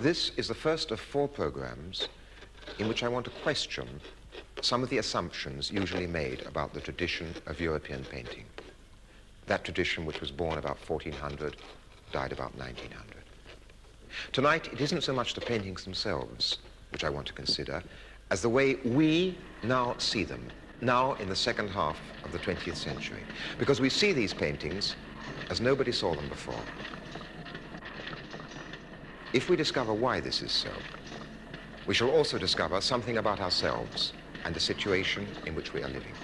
This is the first of 4 programs in which I want to question some of the assumptions usually made about the tradition of European painting. That tradition which was born about 1400, died about 1900. Tonight, it isn't so much the paintings themselves which I want to consider as the way we now see them, now in the second half of the 20th century, because we see these paintings as nobody saw them before. If we discover why this is so, we shall also discover something about ourselves and the situation in which we are living.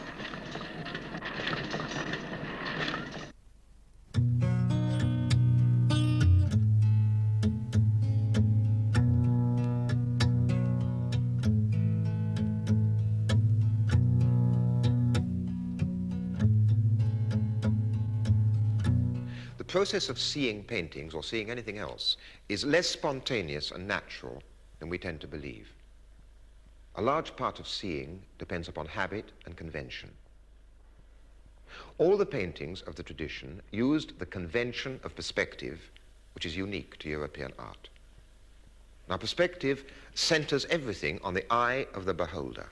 The process of seeing paintings or seeing anything else is less spontaneous and natural than we tend to believe. A large part of seeing depends upon habit and convention. All the paintings of the tradition used the convention of perspective, which is unique to European art. Now, perspective centers everything on the eye of the beholder.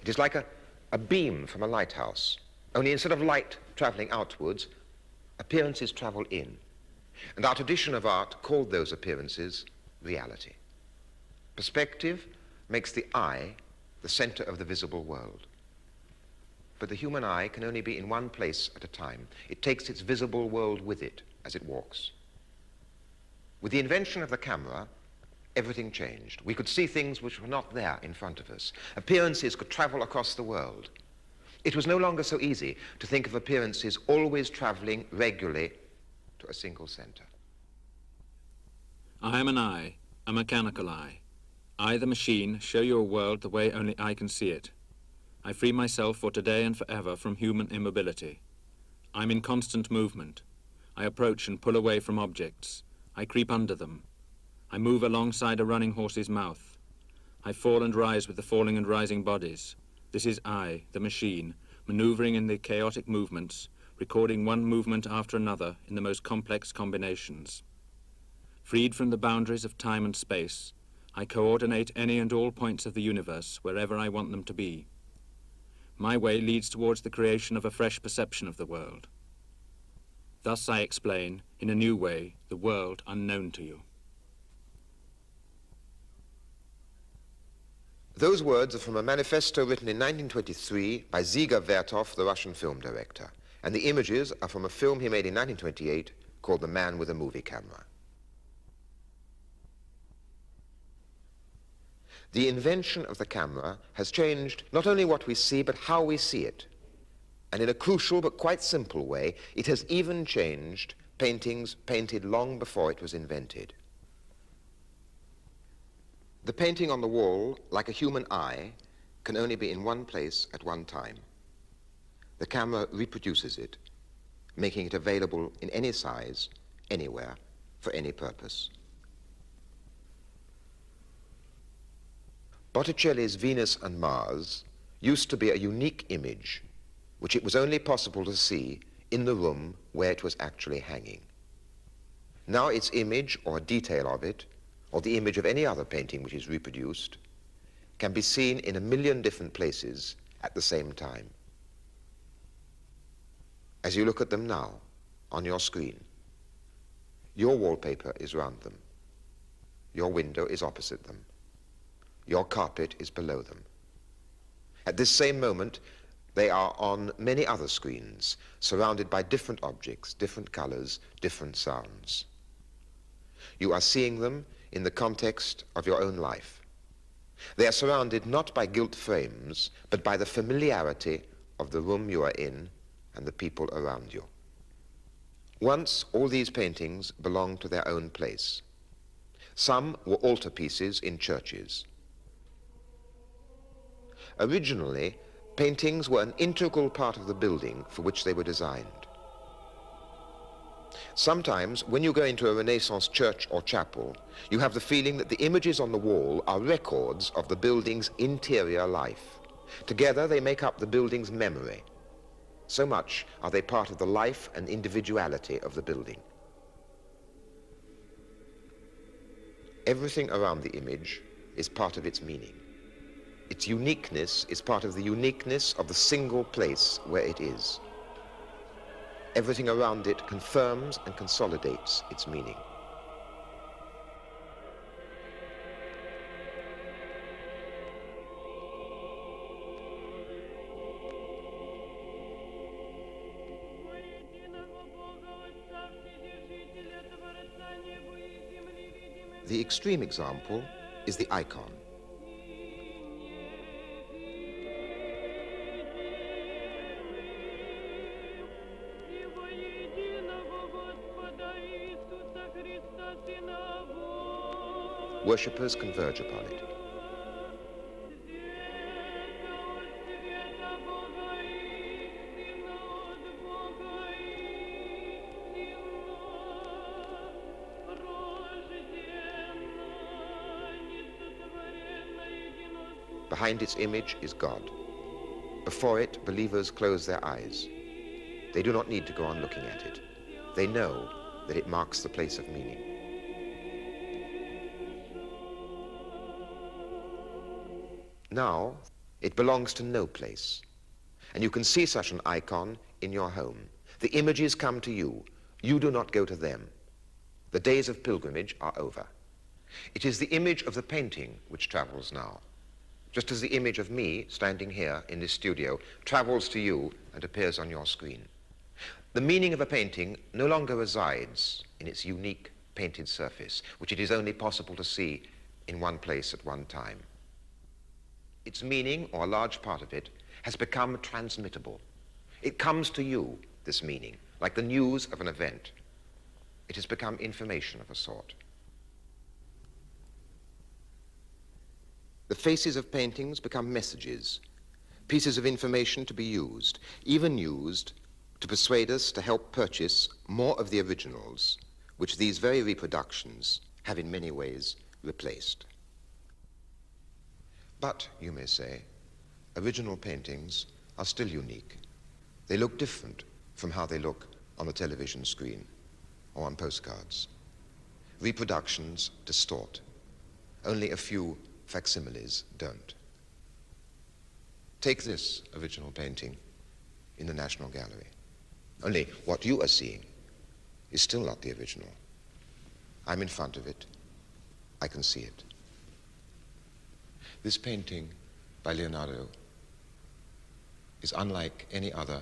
It is like a beam from a lighthouse, only instead of light traveling outwards, appearances travel in. And our tradition of art called those appearances reality. Perspective makes the eye the center of the visible world. But the human eye can only be in one place at a time. It takes its visible world with it as it walks. With the invention of the camera, everything changed. We could see things which were not there in front of us. Appearances could travel across the world. It was no longer so easy to think of appearances always traveling regularly to a single center. I am an eye, a mechanical eye. I, the machine, show you a world the way only I can see it. I free myself for today and forever from human immobility. I'm in constant movement. I approach and pull away from objects. I creep under them. I move alongside a running horse's mouth. I fall and rise with the falling and rising bodies. This is I, the machine, maneuvering in the chaotic movements, recording one movement after another in the most complex combinations. Freed from the boundaries of time and space, I coordinate any and all points of the universe wherever I want them to be. My way leads towards the creation of a fresh perception of the world. Thus I explain, in a new way, the world unknown to you. Those words are from a manifesto written in 1923 by Dziga Vertov, the Russian film director. And the images are from a film he made in 1928 called The Man with a Movie Camera. The invention of the camera has changed not only what we see, but how we see it. And in a crucial but quite simple way, it has even changed paintings painted long before it was invented. The painting on the wall, like a human eye, can only be in one place at one time. The camera reproduces it, making it available in any size, anywhere, for any purpose. Botticelli's Venus and Mars used to be a unique image, which it was only possible to see in the room where it was actually hanging. Now its image or a detail of it, or the image of any other painting which is reproduced, can be seen in 1,000,000 different places at the same time. As you look at them now, on your screen, your wallpaper is round them. Your window is opposite them. Your carpet is below them. At this same moment, they are on many other screens, surrounded by different objects, different colors, different sounds. You are seeing them in the context of your own life. They are surrounded not by gilt frames, but by the familiarity of the room you are in and the people around you. Once, all these paintings belonged to their own place. Some were altarpieces in churches. Originally, paintings were an integral part of the building for which they were designed. Sometimes, when you go into a Renaissance church or chapel, you have the feeling that the images on the wall are records of the building's interior life. Together, they make up the building's memory. So much are they part of the life and individuality of the building. Everything around the image is part of its meaning. Its uniqueness is part of the uniqueness of the single place where it is. Everything around it confirms and consolidates its meaning. The extreme example is the icon. Worshippers converge upon it. Behind its image is God. Before it, believers close their eyes. They do not need to go on looking at it. They know that it marks the place of meaning. Now, it belongs to no place, and you can see such an icon in your home. The images come to you. You do not go to them. The days of pilgrimage are over. It is the image of the painting which travels now, just as the image of me standing here in this studio travels to you and appears on your screen. The meaning of a painting no longer resides in its unique painted surface, which it is only possible to see in one place at one time. Its meaning, or a large part of it, has become transmittable. It comes to you, this meaning, like the news of an event. It has become information of a sort. The faces of paintings become messages, pieces of information to be used, even used to persuade us to help purchase more of the originals, which these very reproductions have in many ways replaced. But, you may say, original paintings are still unique. They look different from how they look on the television screen or on postcards. Reproductions distort. Only a few facsimiles don't. Take this original painting in the National Gallery. Only what you are seeing is still not the original. I'm in front of it. I can see it. This painting by Leonardo is unlike any other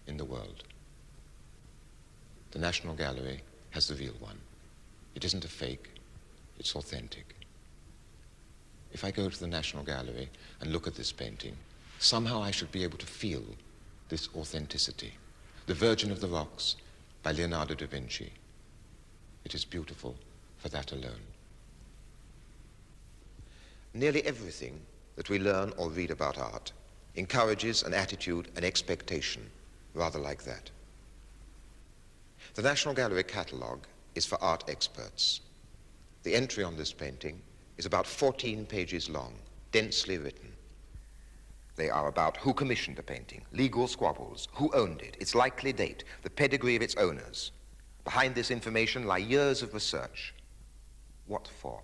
in the world. The National Gallery has the real one. It isn't a fake, it's authentic. If I go to the National Gallery and look at this painting, somehow I should be able to feel this authenticity. The Virgin of the Rocks by Leonardo da Vinci. It is beautiful for that alone. Nearly everything that we learn or read about art encourages an attitude, an expectation, rather like that. The National Gallery catalogue is for art experts. The entry on this painting is about 14 pages long, densely written. They are about who commissioned the painting, legal squabbles, who owned it, its likely date, the pedigree of its owners. Behind this information lie years of research. What for?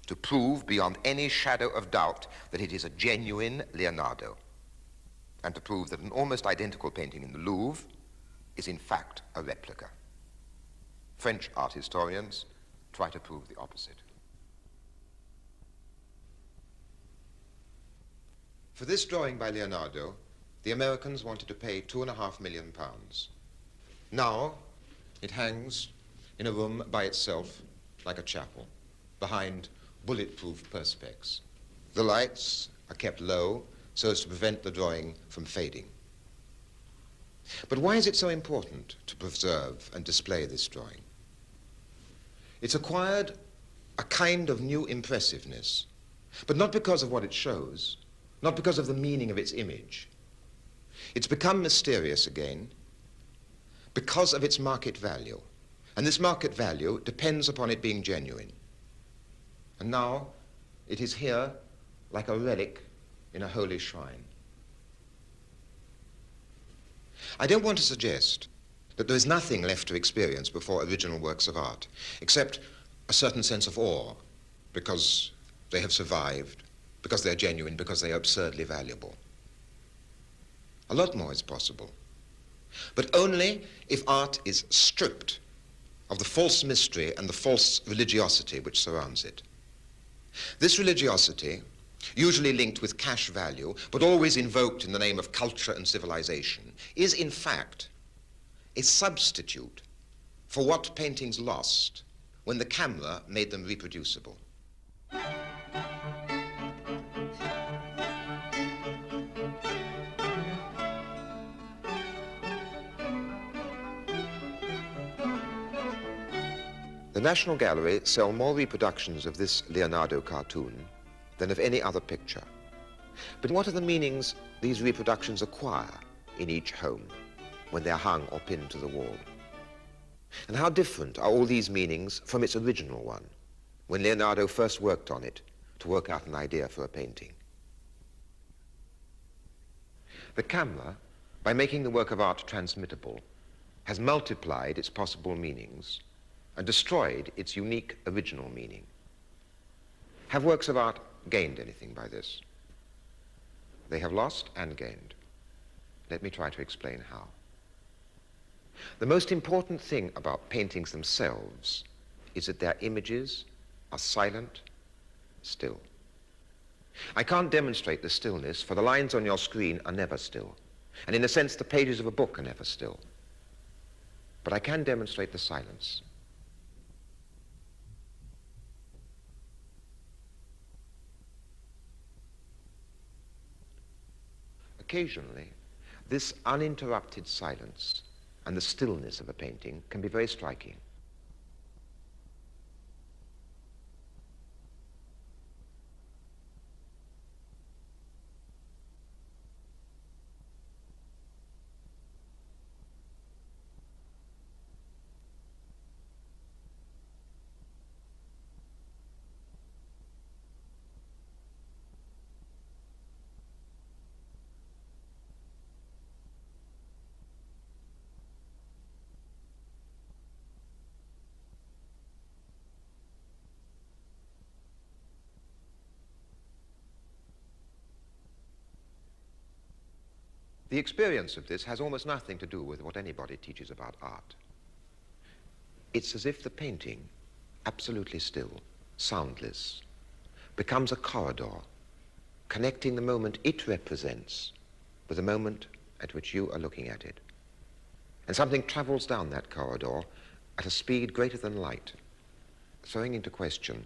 To prove beyond any shadow of doubt that it is a genuine Leonardo, and to prove that an almost identical painting in the Louvre is in fact a replica. French art historians try to prove the opposite. For this drawing by Leonardo, the Americans wanted to pay £2.5 million. Now, it hangs in a room by itself, like a chapel, behind bulletproof perspex. The lights are kept low so as to prevent the drawing from fading. But why is it so important to preserve and display this drawing? It's acquired a kind of new impressiveness, but not because of what it shows, not because of the meaning of its image. It's become mysterious again because of its market value. And this market value depends upon it being genuine. And now it is here like a relic in a holy shrine. I don't want to suggest that there is nothing left to experience before original works of art, except a certain sense of awe because they have survived, because they're genuine, because they are absurdly valuable. A lot more is possible, but only if art is stripped of the false mystery and the false religiosity which surrounds it. This religiosity, usually linked with cash value, but always invoked in the name of culture and civilization, is in fact a substitute for what paintings lost when the camera made them reproducible. The National Gallery sell more reproductions of this Leonardo cartoon than of any other picture. But what are the meanings these reproductions acquire in each home when they're hung or pinned to the wall? And how different are all these meanings from its original one, when Leonardo first worked on it to work out an idea for a painting? The camera, by making the work of art transmittable, has multiplied its possible meanings and destroyed its unique original meaning. Have works of art gained anything by this? They have lost and gained. Let me try to explain how. The most important thing about paintings themselves is that their images are silent, still. I can't demonstrate the stillness, for the lines on your screen are never still. And in a sense, the pages of a book are never still. But I can demonstrate the silence. Occasionally, this uninterrupted silence and the stillness of a painting can be very striking. The experience of this has almost nothing to do with what anybody teaches about art. It's as if the painting, absolutely still, soundless, becomes a corridor, connecting the moment it represents with the moment at which you are looking at it. And something travels down that corridor at a speed greater than light, throwing into question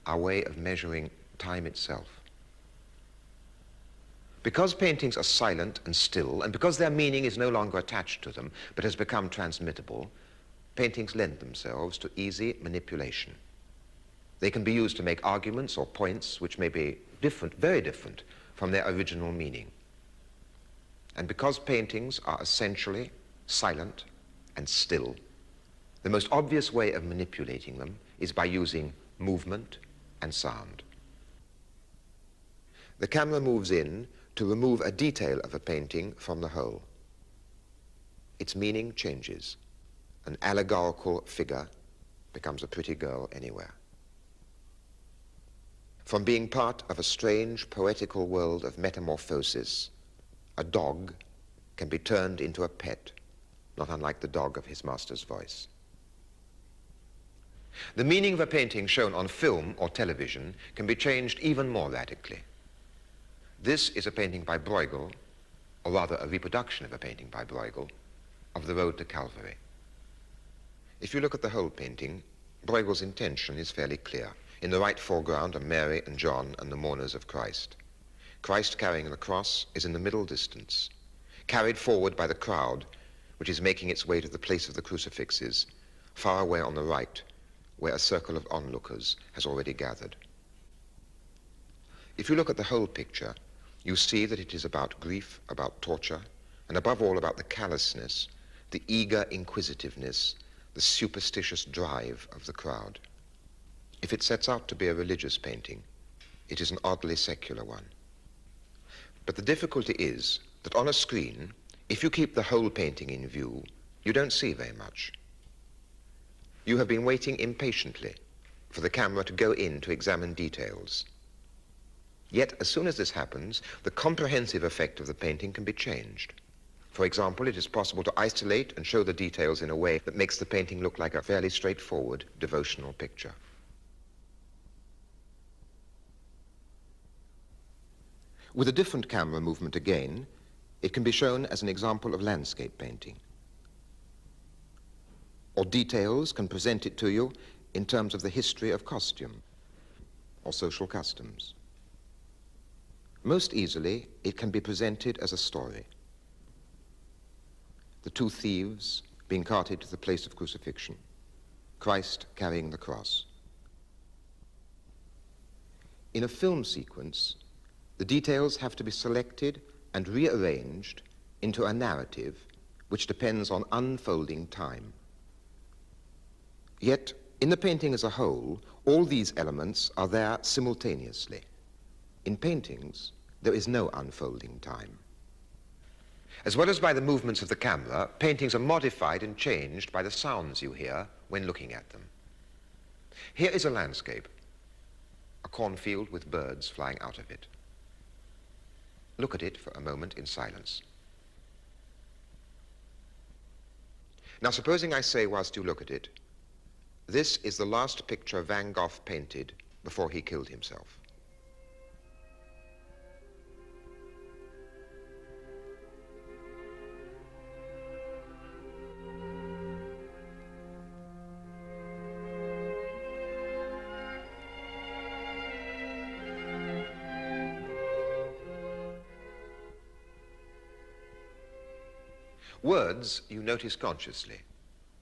our way of measuring time itself. Because paintings are silent and still, and because their meaning is no longer attached to them, but has become transmittable, paintings lend themselves to easy manipulation. They can be used to make arguments or points which may be different, very different, from their original meaning. And because paintings are essentially silent and still, the most obvious way of manipulating them is by using movement and sound. The camera moves in to remove a detail of a painting from the whole. Its meaning changes. An allegorical figure becomes a pretty girl anywhere. From being part of a strange poetical world of metamorphosis, a dog can be turned into a pet, not unlike the dog of his master's voice. The meaning of a painting shown on film or television can be changed even more radically. This is a painting by Berger, or rather a reproduction of a painting by Berger, of the Road to Calvary. If you look at the whole painting, Berger's intention is fairly clear. In the right foreground are Mary and John and the mourners of Christ. Christ carrying the cross is in the middle distance, carried forward by the crowd, which is making its way to the place of the crucifixes, far away on the right, where a circle of onlookers has already gathered. If you look at the whole picture, you see that it is about grief, about torture, and above all about the callousness, the eager inquisitiveness, the superstitious drive of the crowd. If it sets out to be a religious painting, it is an oddly secular one. But the difficulty is that on a screen, if you keep the whole painting in view, you don't see very much. You have been waiting impatiently for the camera to go in to examine details. Yet, as soon as this happens, the comprehensive effect of the painting can be changed. For example, it is possible to isolate and show the details in a way that makes the painting look like a fairly straightforward devotional picture. With a different camera movement again, it can be shown as an example of landscape painting. Or details can present it to you in terms of the history of costume or social customs. Most easily, it can be presented as a story. The two thieves being carted to the place of crucifixion, Christ carrying the cross. In a film sequence, the details have to be selected and rearranged into a narrative which depends on unfolding time. Yet, in the painting as a whole, all these elements are there simultaneously. In paintings, there is no unfolding time. As well as by the movements of the camera, paintings are modified and changed by the sounds you hear when looking at them. Here is a landscape, a cornfield with birds flying out of it. Look at it for a moment in silence. Now, supposing I say whilst you look at it, this is the last picture Van Gogh painted before he killed himself. Words you notice consciously.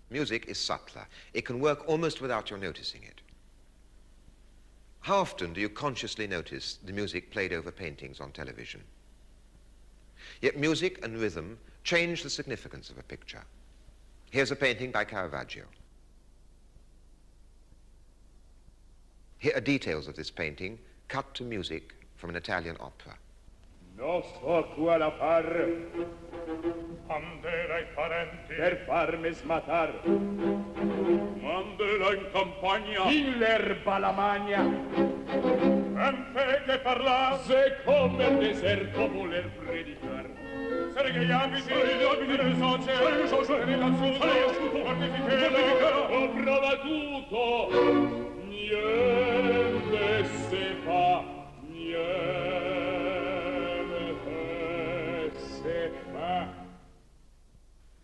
Music is subtler. It can work almost without your noticing it. How often do you consciously notice the music played over paintings on television? Yet music and rhythm change the significance of a picture. Here's a painting by Caravaggio. Here are details of this painting cut to music from an Italian opera. Non so quale far, manderà i parenti per farmi smatar, manderà in campagna in l'erba la magna, en fe che parla se come il deserto voler predicar, sarei gli abiti del soce, sarei l'asciuto, artificiale, ho provato, niente se fa, niente.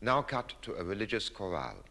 Now cut to a religious chorale.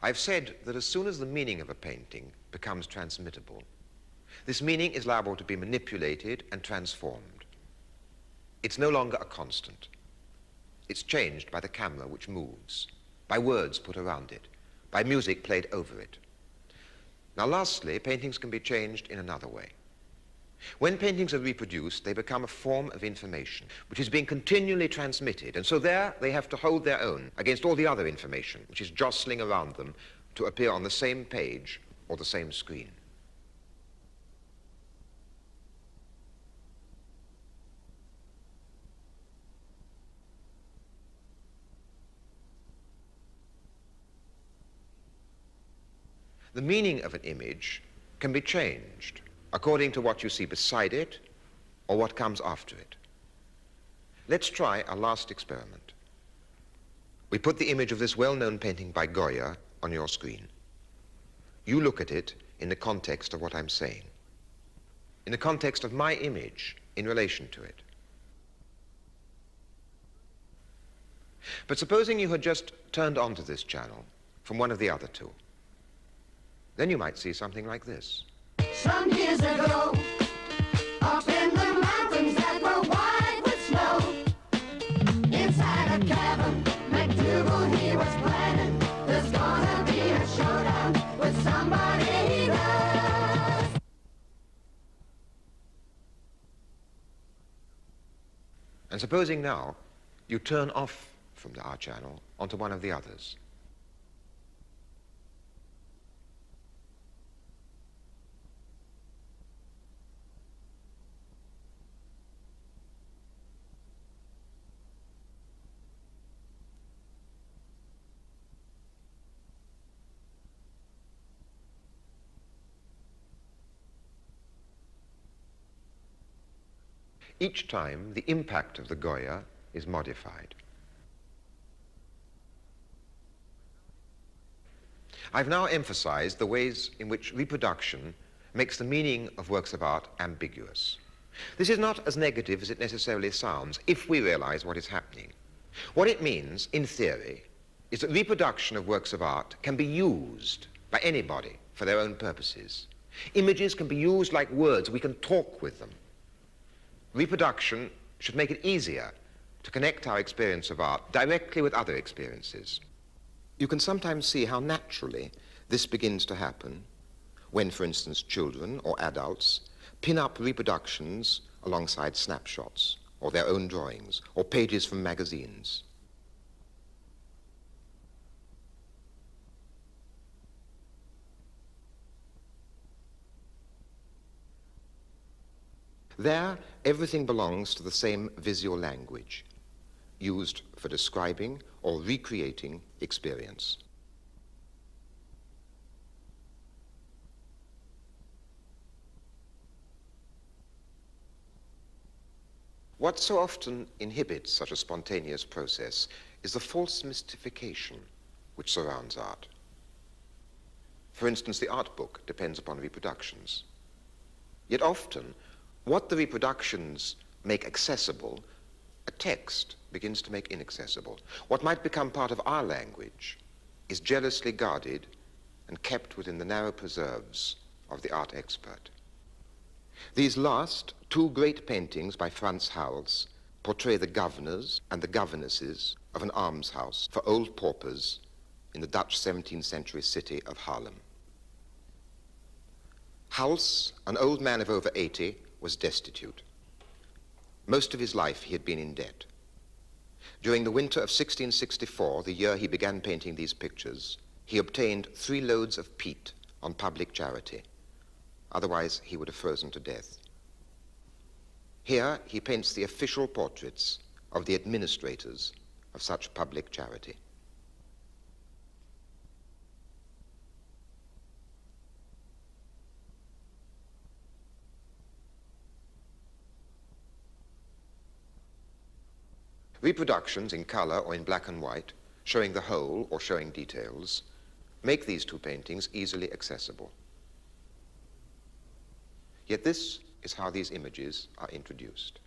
I've said that as soon as the meaning of a painting becomes transmittable, this meaning is liable to be manipulated and transformed. It's no longer a constant. It's changed by the camera which moves, by words put around it, by music played over it. Now lastly, paintings can be changed in another way. When paintings are reproduced, they become a form of information, which is being continually transmitted, and so there they have to hold their own against all the other information, which is jostling around them to appear on the same page or the same screen. The meaning of an image can be changed according to what you see beside it or what comes after it. Let's try a last experiment. We put the image of this well-known painting by Berger on your screen. You look at it in the context of what I'm saying, in the context of my image in relation to it. But supposing you had just turned onto this channel from one of the other two, then you might see something like this. Some years ago, up in the mountains that were wide And supposing now you turn off from our channel onto one of the others. Each time, the impact of the Goya is modified. I've now emphasized the ways in which reproduction makes the meaning of works of art ambiguous. This is not as negative as it necessarily sounds if we realize what is happening. What it means, in theory, is that reproduction of works of art can be used by anybody for their own purposes. Images can be used like words. We can talk with them. Reproduction should make it easier to connect our experience of art directly with other experiences. You can sometimes see how naturally this begins to happen when, for instance, children or adults pin up reproductions alongside snapshots or their own drawings or pages from magazines. There, everything belongs to the same visual language, used for describing or recreating experience. What so often inhibits such a spontaneous process is the false mystification which surrounds art. For instance, the art book depends upon reproductions. Yet often, what the reproductions make accessible, a text begins to make inaccessible. What might become part of our language is jealously guarded and kept within the narrow preserves of the art expert. These last two great paintings by Frans Hals portray the governors and the governesses of an almshouse for old paupers in the Dutch 17th century city of Haarlem. Hals, an old man of over 80, was destitute. Most of his life he had been in debt. During the winter of 1664, the year he began painting these pictures, he obtained 3 loads of peat on public charity. Otherwise, he would have frozen to death. Here, he paints the official portraits of the administrators of such public charity. Reproductions in color or in black and white, showing the whole or showing details, make these two paintings easily accessible. Yet this is how these images are introduced.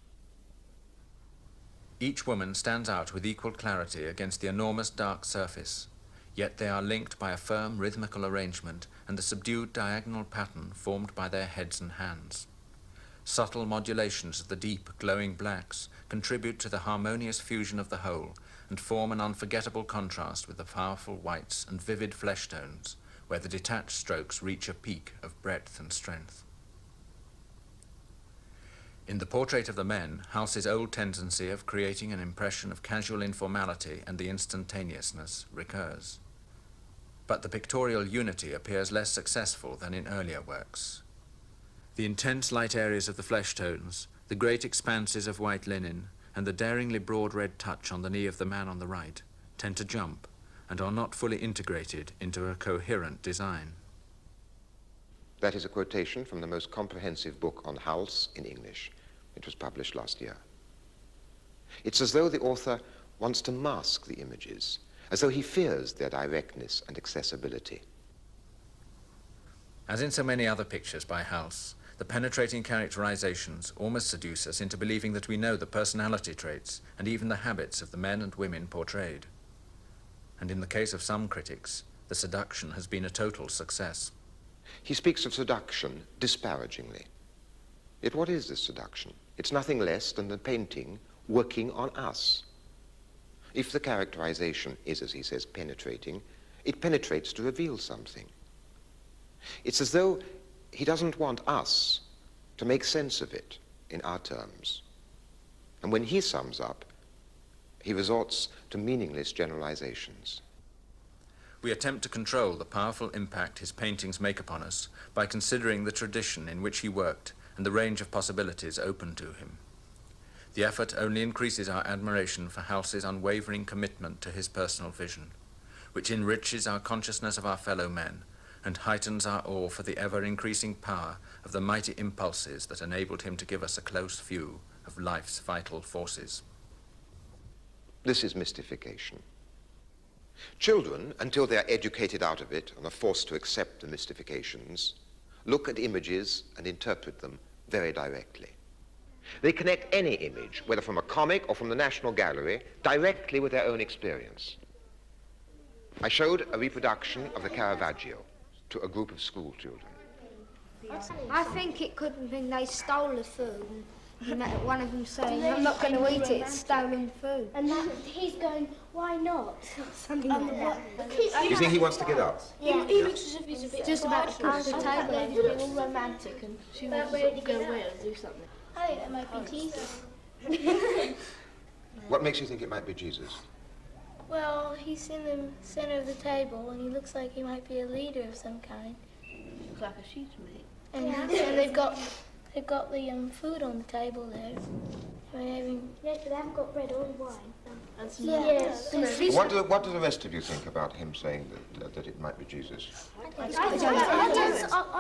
Each woman stands out with equal clarity against the enormous dark surface, yet they are linked by a firm rhythmical arrangement and the subdued diagonal pattern formed by their heads and hands. Subtle modulations of the deep, glowing blacks contribute to the harmonious fusion of the whole and form an unforgettable contrast with the powerful whites and vivid flesh tones, where the detached strokes reach a peak of breadth and strength. In the portrait of the men, House's old tendency of creating an impression of casual informality and the instantaneousness recurs. But the pictorial unity appears less successful than in earlier works. The intense light areas of the flesh tones, the great expanses of white linen, and the daringly broad red touch on the knee of the man on the right tend to jump and are not fully integrated into a coherent design. That is a quotation from the most comprehensive book on Hals in English. It was published last year. It's as though the author wants to mask the images, as though he fears their directness and accessibility. As in so many other pictures by Hals, the penetrating characterizations almost seduce us into believing that we know the personality traits and even the habits of the men and women portrayed. And in the case of some critics, the seduction has been a total success. He speaks of seduction disparagingly. Yet what is this seduction? It's nothing less than the painting working on us. If the characterization is, as he says, penetrating, it penetrates to reveal something. It's as though he doesn't want us to make sense of it in our terms. And when he sums up, he resorts to meaningless generalizations. We attempt to control the powerful impact his paintings make upon us by considering the tradition in which he worked and the range of possibilities open to him. The effort only increases our admiration for Halsey's unwavering commitment to his personal vision, which enriches our consciousness of our fellow men and heightens our awe for the ever-increasing power of the mighty impulses that enabled him to give us a close view of life's vital forces. This is mystification. Children, until they are educated out of it and are forced to accept the mystifications, look at images and interpret them very directly. They connect any image, whether from a comic or from the National Gallery, directly with their own experience. I showed a reproduction of the Caravaggio to a group of school children. I think it could have been they stole the food. And one of them saying, I'm not going to eat it, it's stolen food. And then he's going, why not? Something like that. Do you think he wants to get up? Yeah. He looks as if he's a bit Just about to push the table over. He's being all romantic and she wants to go away and do something. I think that might be Jesus. What makes you think it might be Jesus? Well, he's in the center of the table and he looks like he might be a leader of some kind. Looks like a sheet to me. And they've got the food on the table there. Yes, but they haven't got bread or wine. And some Yes. What do the rest of you think about him saying that it might be Jesus? I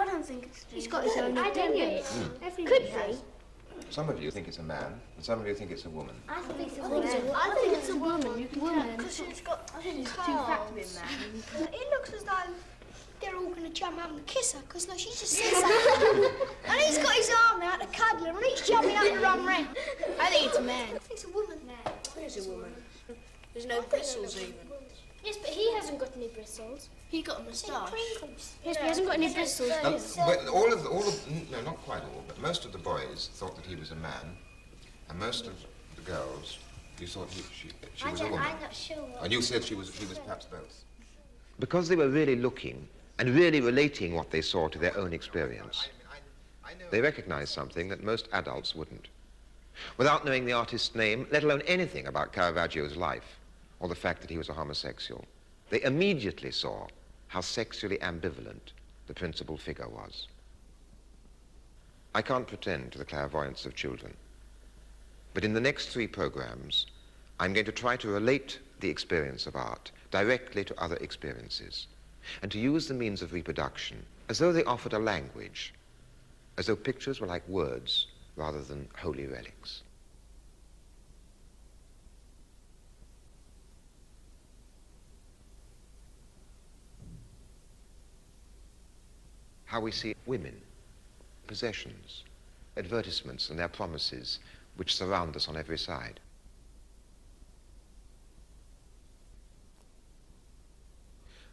don't think it's Jesus. He's got his own opinion. Could be. Some of you think it's a man, and some of you think it's a woman. I think it's a woman. I think it's a woman. You can tell because she's got. I think it's too fat to be a man. It looks as though they're all going to jump out and kiss her, because look, she just sits there. And he's got his arm out to cuddle her, and he's jumping up and run round. I think it's a man. I think it's a woman. I think it's a woman. There's no bristles even. Yes, but he hasn't got any bristles. He got a moustache. Yes, but he hasn't got any bristles. No, not quite all, but most of the boys thought that he was a man, and most of the girls, you thought she was a woman. I'm not sure. And you said she was perhaps both. Because they were really looking and really relating what they saw to their own experience, they recognized something that most adults wouldn't. Without knowing the artist's name, let alone anything about Caravaggio's life, or the fact that he was a homosexual, they immediately saw how sexually ambivalent the principal figure was. I can't pretend to the clairvoyance of children, but in the next 3 programs, I'm going to try to relate the experience of art directly to other experiences, and to use the means of reproduction as though they offered a language, as though pictures were like words rather than holy relics. How we see women, possessions, advertisements and their promises which surround us on every side.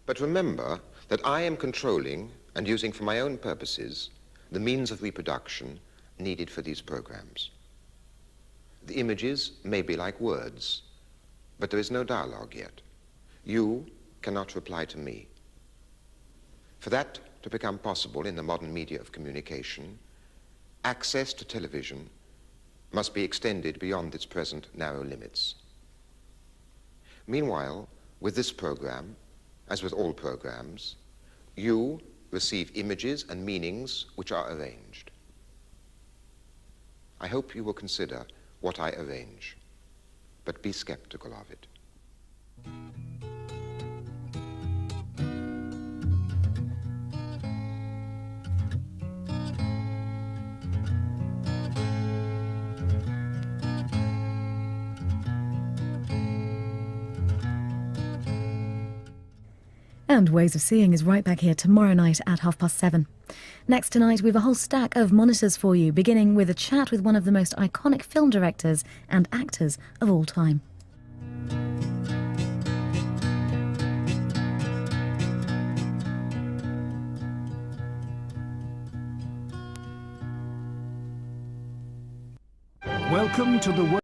But remember that I am controlling and using for my own purposes the means of reproduction needed for these programs. The images may be like words, but there is no dialogue yet. You cannot reply to me. For that to become possible in the modern media of communication, access to television must be extended beyond its present narrow limits. Meanwhile, with this program, as with all programs, you receive images and meanings which are arranged. I hope you will consider what I arrange, but be skeptical of it. And Ways of Seeing is right back here tomorrow night at 7:30. Next tonight, we have a whole stack of monitors for you, beginning with a chat with one of the most iconic film directors and actors of all time. Welcome to the world.